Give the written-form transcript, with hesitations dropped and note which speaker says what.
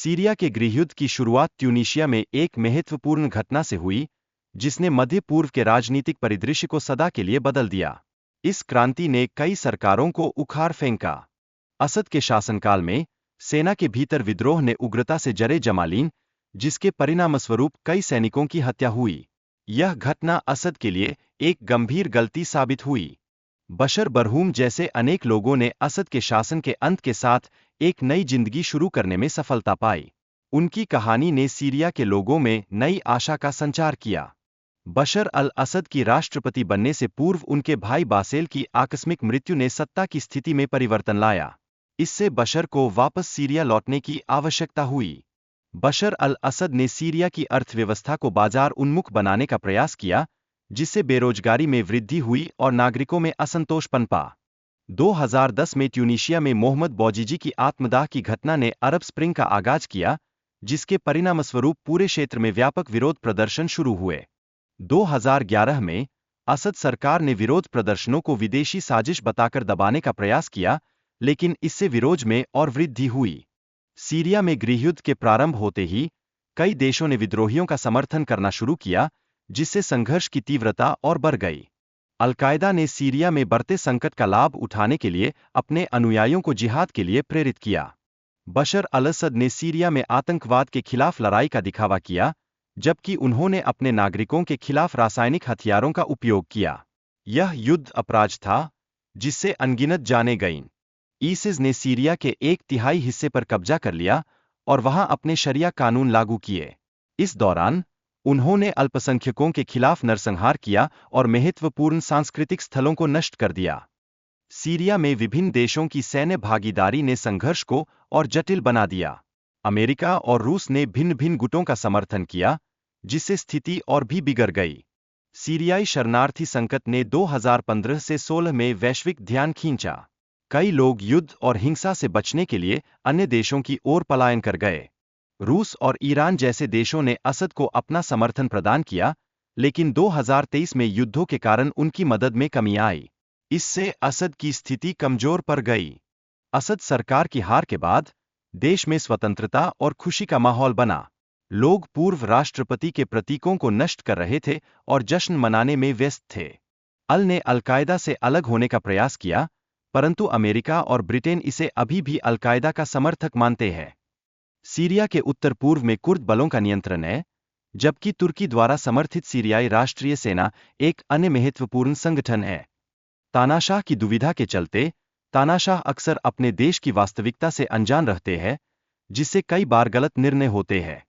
Speaker 1: Syria के गृहयुद्ध की शुरुआत ट्यूनीशिया में एक महत्वपूर्ण घटना से हुई, जिसने मध्य पूर्व के राजनीतिक परिदृश्य को सदा के लिए बदल दिया। इस क्रांति ने कई सरकारों को उखाड़ फेंका। असद के शासनकाल में सेना के भीतर विद्रोह ने उग्रता से जड़ें जमा लीं, जिसके परिणामस्वरूप कई सैनिकों की हत्या हुई। यह घटना असद के लिए एक गंभीर गलती साबित हुई। बशर बरहूम जैसे अनेक लोगों ने असद के शासन के अंत के साथ एक नई जिंदगी शुरू करने में सफलता पाई। उनकी कहानी ने सीरिया के लोगों में नई आशा का संचार किया। बशर अल असद की राष्ट्रपति बनने से पूर्व उनके भाई बासेल की आकस्मिक मृत्यु ने सत्ता की स्थिति में परिवर्तन लाया। इससे बशर को वापस सीरिया लौटने की आवश्यकता हुई। बशर अल असद ने सीरिया की अर्थव्यवस्था को बाजार उन्मुख बनाने का प्रयास किया, जिससे बेरोजगारी में वृद्धि हुई और नागरिकों में असंतोष पनपा। 2010 में ट्यूनीशिया में मोहम्मद बौजीजी की आत्मदाह की घटना ने अरब स्प्रिंग का आगाज किया, जिसके परिणामस्वरूप पूरे क्षेत्र में व्यापक विरोध प्रदर्शन शुरू हुए। 2011 में असद सरकार ने विरोध प्रदर्शनों को विदेशी साजिश बताकर दबाने का प्रयास किया, लेकिन इससे विरोध में और वृद्धि हुई। सीरिया में गृहयुद्ध के प्रारंभ होते ही कई देशों ने विद्रोहियों का समर्थन करना शुरू किया, जिससे संघर्ष की तीव्रता और बढ़ गई। अल-कायदा ने सीरिया में बढ़ते संकट का लाभ उठाने के लिए अपने अनुयायियों को जिहाद के लिए प्रेरित किया। बशर अल-असद ने सीरिया में आतंकवाद के खिलाफ लड़ाई का दिखावा किया, जबकि उन्होंने अपने नागरिकों के खिलाफ रासायनिक हथियारों का उपयोग किया। यह युद्ध अपराध था, जिससे अनगिनत जानें गईं। ईसिस ने सीरिया के 1/3 हिस्से पर कब्जा कर लिया और वहां अपने शरिया कानून लागू किए। इस दौरान उन्होंने अल्पसंख्यकों के खिलाफ नरसंहार किया और महत्वपूर्ण सांस्कृतिक स्थलों को नष्ट कर दिया। सीरिया में विभिन्न देशों की सैन्य भागीदारी ने संघर्ष को और जटिल बना दिया। अमेरिका और रूस ने भिन्न भिन्न गुटों का समर्थन किया, जिससे स्थिति और भी बिगड़ गई। सीरियाई शरणार्थी संकट ने 2015 से 16 में वैश्विक ध्यान खींचा। कई लोग युद्ध और हिंसा से बचने के लिए अन्य देशों की ओर पलायन कर गए। रूस और ईरान जैसे देशों ने असद को अपना समर्थन प्रदान किया, लेकिन 2023 में युद्धों के कारण उनकी मदद में कमी आई। इससे असद की स्थिति कमजोर पड़ गई। असद सरकार की हार के बाद देश में स्वतंत्रता और खुशी का माहौल बना। लोग पूर्व राष्ट्रपति के प्रतीकों को नष्ट कर रहे थे और जश्न मनाने में व्यस्त थे। अल ने अल-कायदा से अलग होने का प्रयास किया, परंतु अमेरिका और ब्रिटेन इसे अभी भी अल-कायदा का समर्थक मानते हैं। सीरिया के उत्तर पूर्व में कुर्द बलों का नियंत्रण है, जबकि तुर्की द्वारा समर्थित सीरियाई राष्ट्रीय सेना एक अन्य महत्वपूर्ण संगठन है। तानाशाह की दुविधा के चलते तानाशाह अक्सर अपने देश की वास्तविकता से अनजान रहते हैं, जिससे कई बार गलत निर्णय होते हैं।